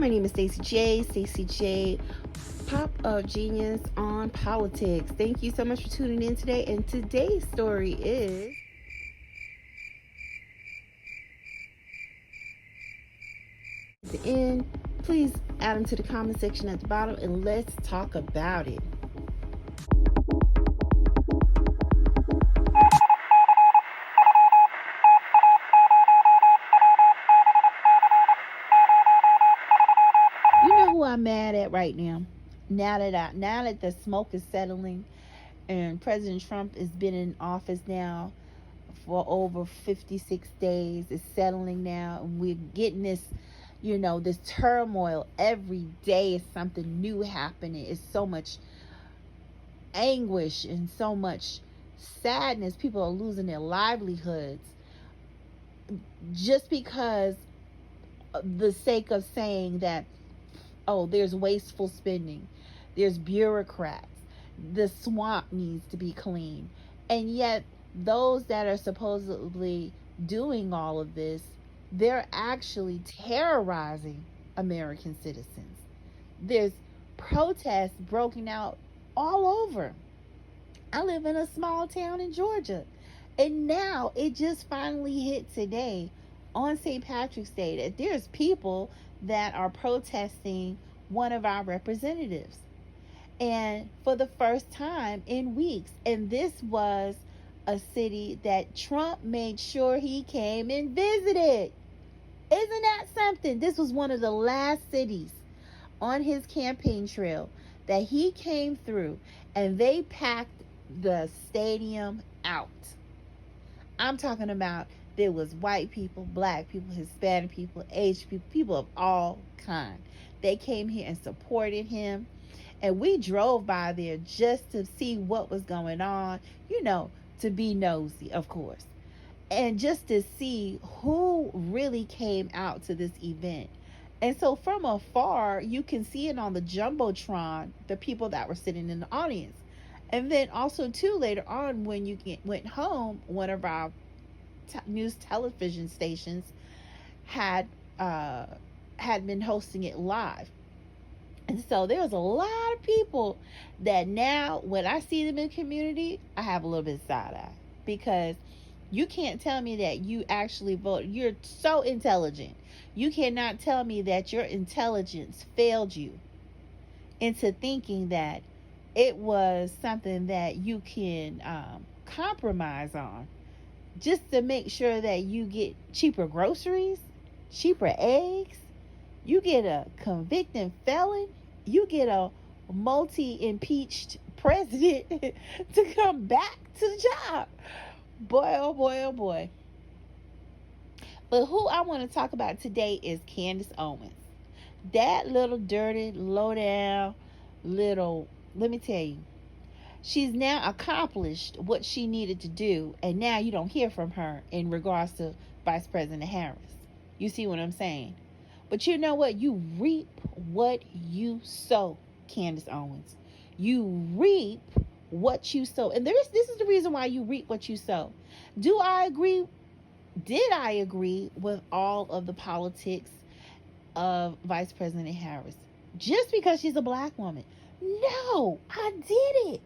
My name is Stacey J, pop-up genius on politics. Thank you so much for tuning in today. And today's story is the end. Please add them to the comment section at the bottom and let's talk about it. You know who I'm mad at right now? Now that the smoke is settling and President Trump has been in office now for over 56 days, it's settling now, and we're getting this, this turmoil every day. Is something new happening. It's so much anguish and so much sadness. People are losing their livelihoods just because of the sake of saying that, oh, there's wasteful spending, there's bureaucrats, the swamp needs to be cleaned. And yet those that are supposedly doing all of this, they're actually terrorizing American citizens. There's protests broken out all over. I live in a small town in Georgia, and now it just finally hit today on St. Patrick's Day that there's people that are protesting one of our representatives, and for the first time in weeks. And this was a city that Trump made sure he came and visited. Isn't that something? This was one of the last cities on his campaign trail that he came through, and they packed the stadium out. I'm talking about there was white people, black people, Hispanic people, Asian people, people of all kinds. They came here and supported him. And we drove by there just to see what was going on, to be nosy, of course. And just to see who really came out to this event. And so from afar, you can see it on the Jumbotron, the people that were sitting in the audience. And then also, too, later on, when you went home, one of our news television stations had been hosting it live. And so there was a lot of people that now, when I see them in the community, I have a little bit of side eye, because you can't tell me that you actually vote. You're so intelligent. You cannot tell me that your intelligence failed you into thinking that it was something that you can compromise on just to make sure that you get cheaper groceries, cheaper eggs. You get a convicted felon. You get a multi-impeached president to come back to the job. Boy, oh boy, oh boy. But who I want to talk about today is Candace Owens. That little dirty, low down, let me tell you, she's now accomplished what she needed to do, and now you don't hear from her in regards to Vice President Harris. You see what I'm saying? But you know what? You reap what you sow, Candace Owens. You reap what you sow. And this is the reason why you reap what you sow. Do I agree? Did I agree with all of the politics of Vice President Harris? Just because she's a black woman? No, I didn't.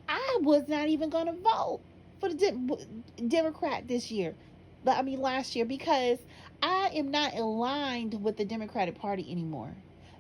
I was not even going to vote for the Democrat last year, because I am not aligned with the Democratic Party anymore.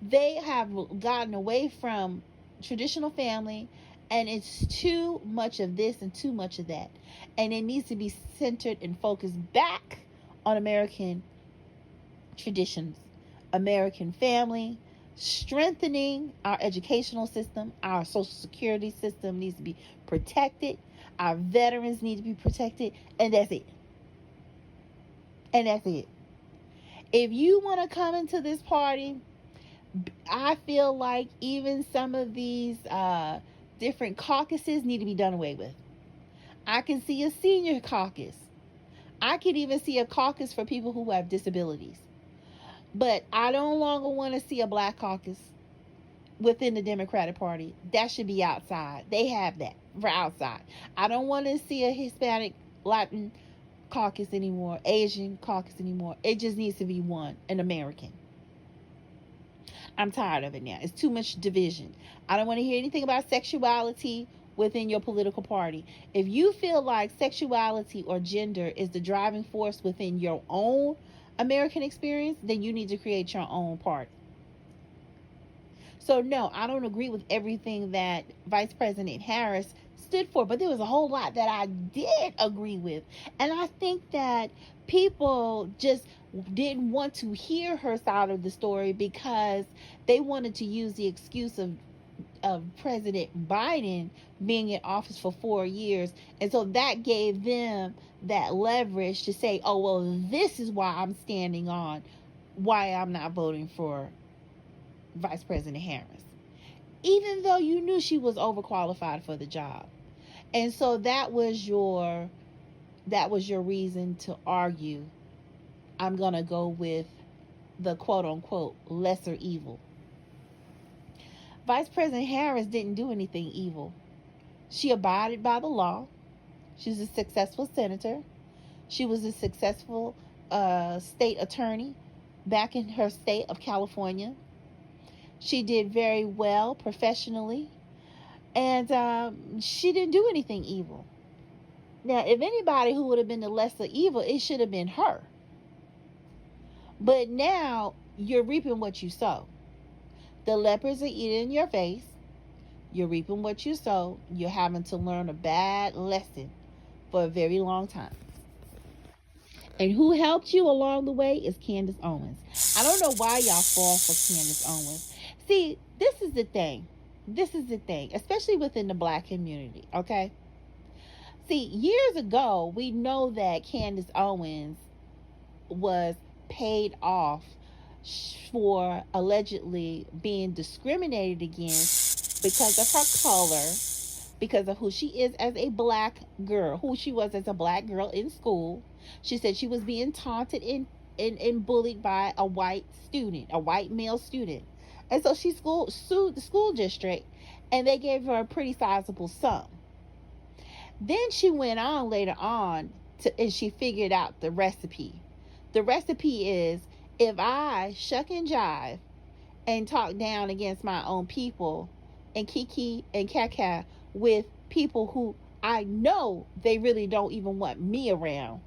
They have gotten away from traditional family, and it's too much of this and too much of that. And it needs to be centered and focused back on American traditions, American family, strengthening our educational system. Our Social Security system needs to be protected. Our veterans need to be protected. And that's it. And that's it. If you want to come into this party, I feel like even some of these different caucuses need to be done away with. I can see a senior caucus. I can even see a caucus for people who have disabilities. But I no longer want to see a black caucus within the Democratic Party. That should be outside. They have that for outside. I don't want to see a Hispanic, Latin caucus anymore, Asian caucus anymore. It just needs to be one, an American. I'm tired of it now. It's too much division. I don't want to hear anything about sexuality within your political party. If you feel like sexuality or gender is the driving force within your own American experience, then you need to create your own party. So, no, I don't agree with everything that Vice President Harris stood for, but there was a whole lot that I did agree with. And I think that people just didn't want to hear her side of the story because they wanted to use the excuse of President Biden being in office for 4 years. And so that gave them that leverage to say, oh, well, this is why I'm standing on why I'm not voting for Vice President Harris, even though you knew she was overqualified for the job. And so that was your reason to argue. I'm going to go with the quote unquote lesser evil. Vice President Harris didn't do anything evil. She abided by the law. She's a successful senator. She was a successful state attorney back in her state of California. She did very well professionally, and she didn't do anything evil. Now, if anybody who would have been the lesser evil, it should have been her. But now you're reaping what you sow. The leopards are eating your face. You're reaping what you sow. You're having to learn a bad lesson for a very long time. And who helped you along the way is Candace Owens. I don't know why y'all fall for Candace Owens. See, this is the thing. Especially within the black community, okay? See, years ago, we know that Candace Owens was paid off for allegedly being discriminated against because of her color, because of who she is as a black girl, who she was as a black girl in school. She said she was being taunted and bullied by a white male student. And so she sued the school district, and they gave her a pretty sizable sum. Then she went on later on and she figured out the recipe. The recipe is, if I shuck and jive and talk down against my own people and kiki and kaka with people who I know they really don't even want me around,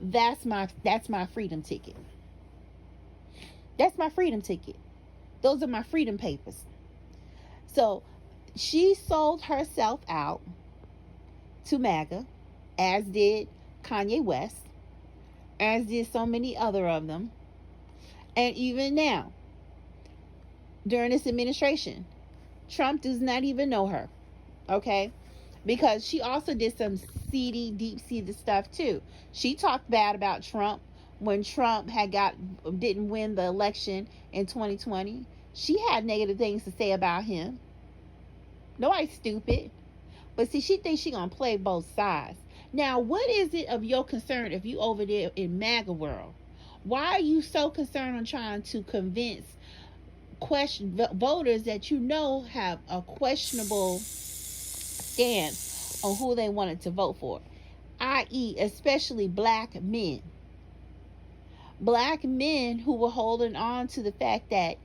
that's my freedom ticket. That's my freedom ticket. Those are my freedom papers. So she sold herself out to MAGA, as did Kanye West, as did so many other of them. And even now, during this administration, Trump does not even know her, okay? Because she also did some seedy, deep-seated stuff too. She talked bad about Trump when Trump didn't win the election in 2020. She had negative things to say about him. Nobody's stupid. But see, she thinks she's going to play both sides. Now, what is it of your concern if you over there in MAGA world? Why are you so concerned on trying to convince voters that you know have a questionable stance on who they wanted to vote for? I.e., especially black men. Black men who were holding on to the fact that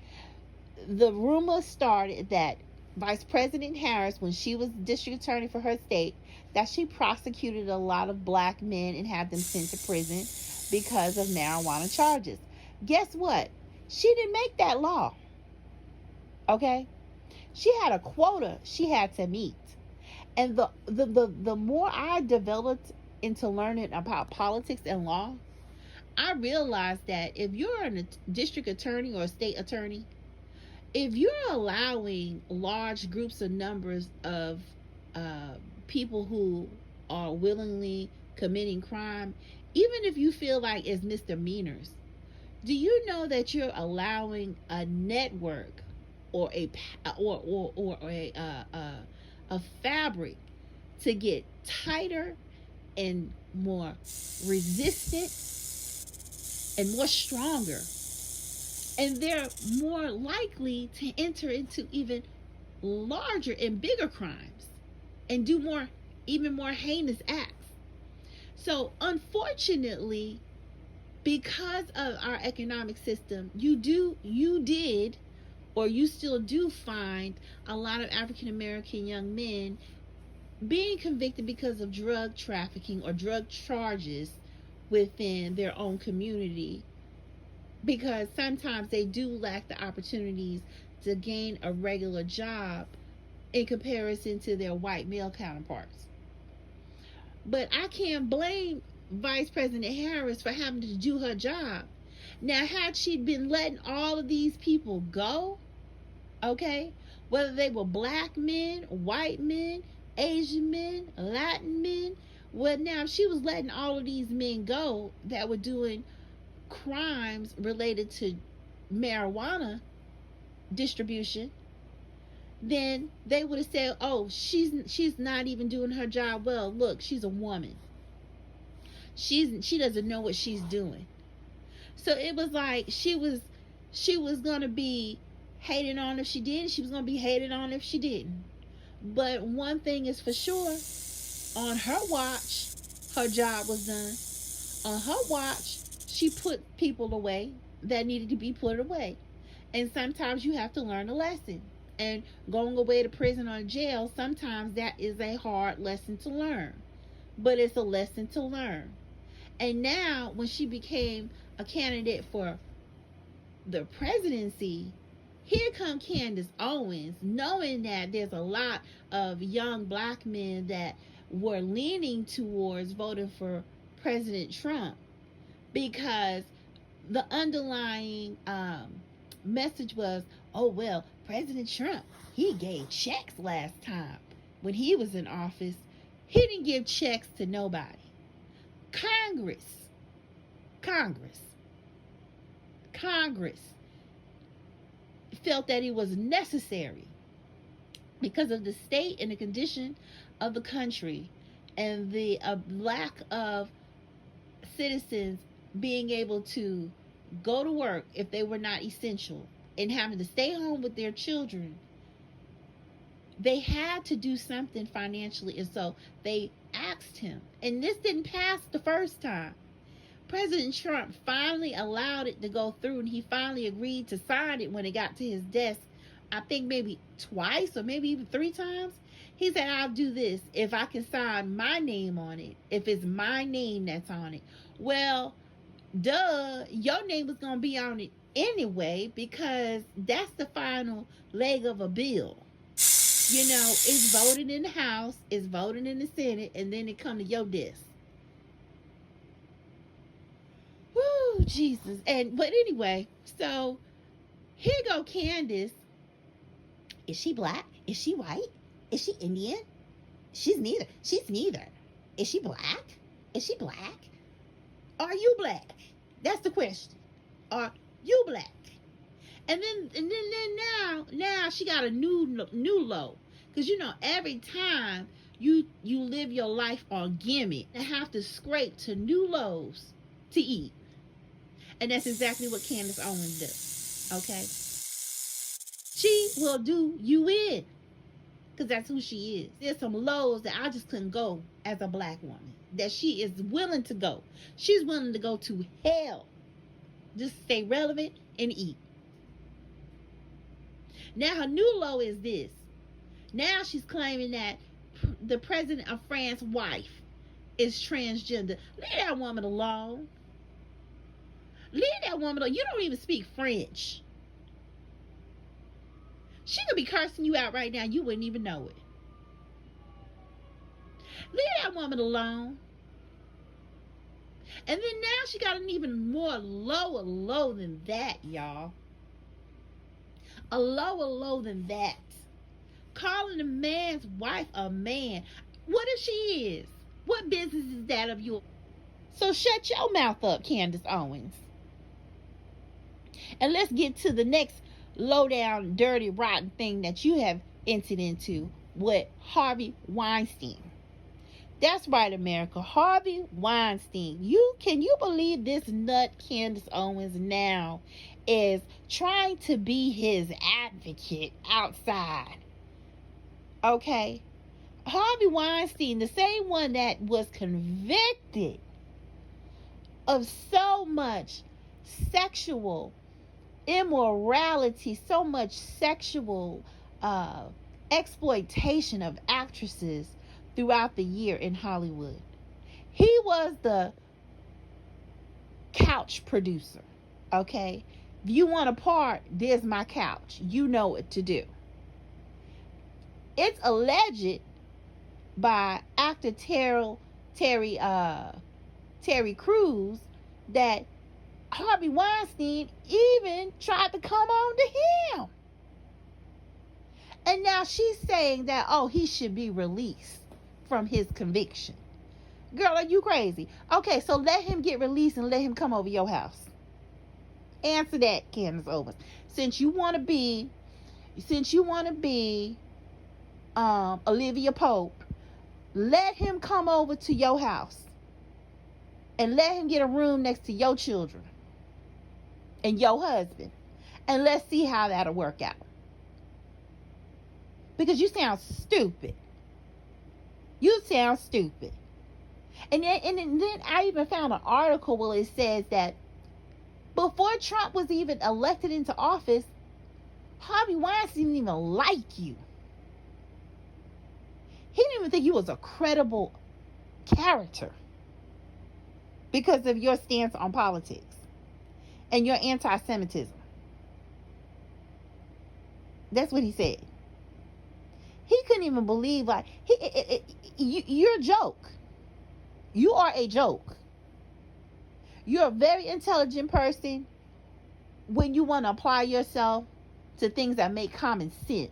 the rumor started that Vice President Harris, when she was district attorney for her state, that she prosecuted a lot of black men and had them sent to prison because of marijuana charges. Guess what? She didn't make that law. Okay? She had a quota she had to meet. And the more I developed into learning about politics and law, I realized that if you're a district attorney or a state attorney, if you're allowing large groups of numbers of people who are willingly committing crime, even if you feel like it's misdemeanors, do you know that you're allowing a network or a fabric to get tighter and more resistant and more stronger? And they're more likely to enter into even larger and bigger crimes and do even more heinous acts. So unfortunately, because of our economic system, you did or you still do find a lot of African American young men being convicted because of drug trafficking or drug charges within their own community, because sometimes they do lack the opportunities to gain a regular job in comparison to their white male counterparts. But I can't blame Vice President Harris for having to do her job. Now, had she been letting all of these people go, okay, whether they were black men, white men, Asian men, Latin men, well, now if she was letting all of these men go that were doing crimes related to marijuana distribution, then they would have said, oh, she's not even doing her job well. Look, she's a woman. She doesn't know what she's doing. So it was like she was gonna be hated on if she did. She was gonna be hated on if she didn't. But one thing is for sure, on her watch, her job was done. On her watch, she put people away that needed to be put away. And sometimes you have to learn a lesson. And going away to prison or jail, sometimes that is a hard lesson to learn. But it's a lesson to learn. And now, when she became a candidate for the presidency, here come Candace Owens, knowing that there's a lot of young black men that were leaning towards voting for President Trump, because the underlying message was, oh, well, President Trump, he gave checks last time when he was in office. He didn't give checks to nobody. Congress felt that it was necessary because of the state and the condition of the country and the lack of citizens being able to go to work if they were not essential and having to stay home with their children. They had to do something financially, and so they asked him. And this didn't pass the first time. President Trump finally allowed it to go through, and he finally agreed to sign it when it got to his desk. I think maybe twice or maybe even 3 times. He said, I'll do this if I can sign my name on it, if it's my name that's on it. Well, duh, your name was going to be on it anyway, because that's the final leg of a bill. You know, it's voted in the House, it's voted in the Senate, and then it come to your desk. Woo, Jesus. But anyway, so here go Candace. Is she black? Is she white? Is she Indian? She's neither. She's neither. Is she black? Is she black? Are you black? That's the question. Are you black? And then now she got a new low, because you know every time you live your life on gimmick, you have to scrape to new lows to eat, and that's exactly what Candace Owens does. Okay, she will do you in, because that's who she is. There's some lows that I just couldn't go as a black woman, that she is willing to go. She's willing to go to hell just to stay relevant and eat. Now her new low is this. Now she's claiming that the president of France's wife is transgender. Leave that woman alone. Leave that woman alone. You don't even speak French. She could be cursing you out right now. You wouldn't even know it. Leave that woman alone. And then now she got an even more lower low than that, y'all. A lower low than that. Calling a man's wife a man. What if she is? What business is that of yours? So shut your mouth up, Candace Owens. And let's get to the next low down, dirty, rotten thing that you have entered into with Harvey Weinstein. That's right, America. Harvey Weinstein. Can you believe this nut Candace Owens now is trying to be his advocate outside? Okay. Harvey Weinstein, the same one that was convicted of so much sexual immorality, so much sexual uh, exploitation of actresses throughout the year in Hollywood. He was the couch producer. Okay? If you want a part, there's my couch. You know what to do. It's alleged by actor Terry Crews that Harvey Weinstein even tried to come on to him. And now she's saying that, oh, he should be released from his conviction. Girl, are you crazy? Okay, so let him get released and let him come over your house. Answer that, Candace Owens. Since you want to be Olivia Pope, let him come over to your house and let him get a room next to your children and your husband, and let's see how that'll work out. Because you sound stupid. You sound stupid. And then I even found an article where it says that before Trump was even elected into office, Harvey Weinstein didn't even like you. He didn't even think you was a credible character because of your stance on politics and your anti-Semitism. That's what he said. He couldn't even believe, like, you're a joke. You are a joke. You're a very intelligent person when you want to apply yourself to things that make common sense.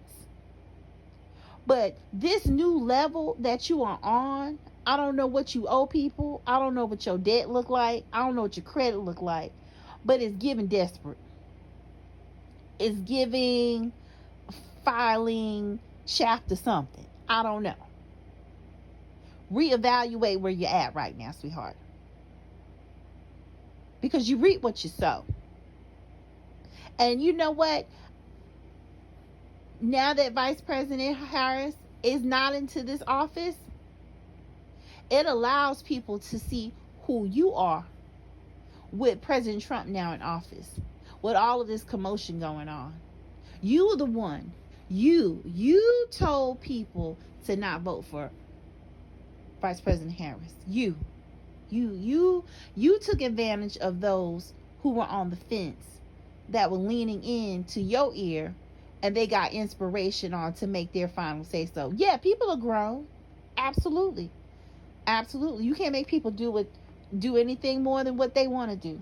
But this new level that you are on, I don't know what you owe people. I don't know what your debt look like. I don't know what your credit look like. But it's giving desperate. It's giving filing chapter something. I don't know. Reevaluate where you're at right now, sweetheart. Because you reap what you sow. And you know what? Now that Vice President Harris is not into this office, it allows people to see who you are with President Trump now in office, with all of this commotion going on. You were the one. You told people to not vote for Vice President Harris. You took advantage of those who were on the fence, that were leaning into your ear, and they got inspiration on to make their final say so. Yeah, people are grown. Absolutely. Absolutely. You can't make people do anything more than what they want to do.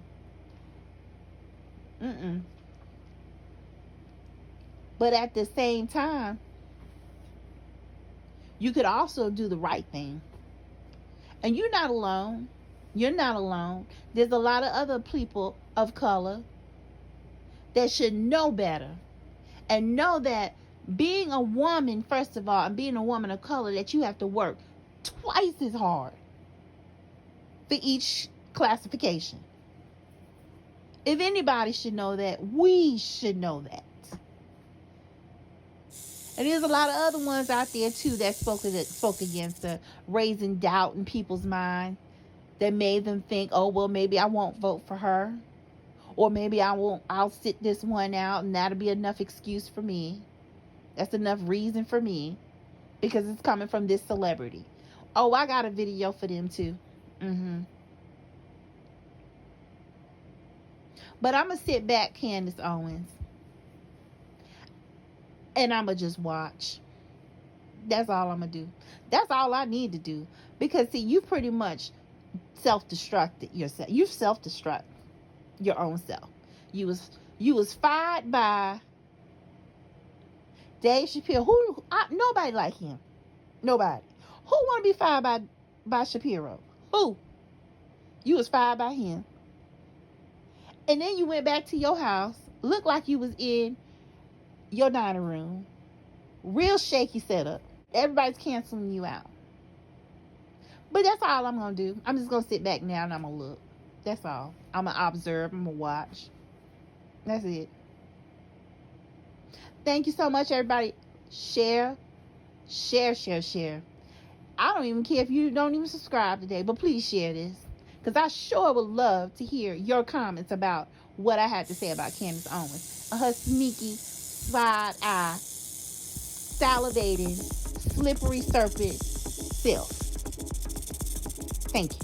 But at the same time, you could also do the right thing. And you're not alone. You're not alone. There's a lot of other people of color that should know better. And know that being a woman, first of all, and being a woman of color, that you have to work twice as hard for each classification. If anybody should know that, we should know that. And there's a lot of other ones out there too that spoke against raising doubt in people's mind, that made them think, oh, well, maybe I won't vote for her, or maybe I'll sit this one out, and that'll be enough excuse for me. That's enough reason for me, because it's coming from this celebrity. Oh, I got a video for them too. But I'm gonna sit back, Candace Owens, and I'm going to just watch. That's all I'm going to do. That's all I need to do. Because, see, you pretty much self-destructed yourself. You self-destruct your own self. You was fired by Dave Chappelle. Nobody like him. Nobody. Who want to be fired by Shapiro? Who? You was fired by him. And then you went back to your house. Looked like you was in your dining room. Real shaky setup. Everybody's canceling you out. But that's all I'm going to do. I'm just going to sit back now and I'm going to look. That's all. I'm going to observe. I'm going to watch. That's it. Thank you so much, everybody. Share. I don't even care if you don't even subscribe today, but please share this. Because I sure would love to hear your comments about what I had to say about Candace Owens. Her sneaky, side eye, salivating, slippery serpent self. Thank you.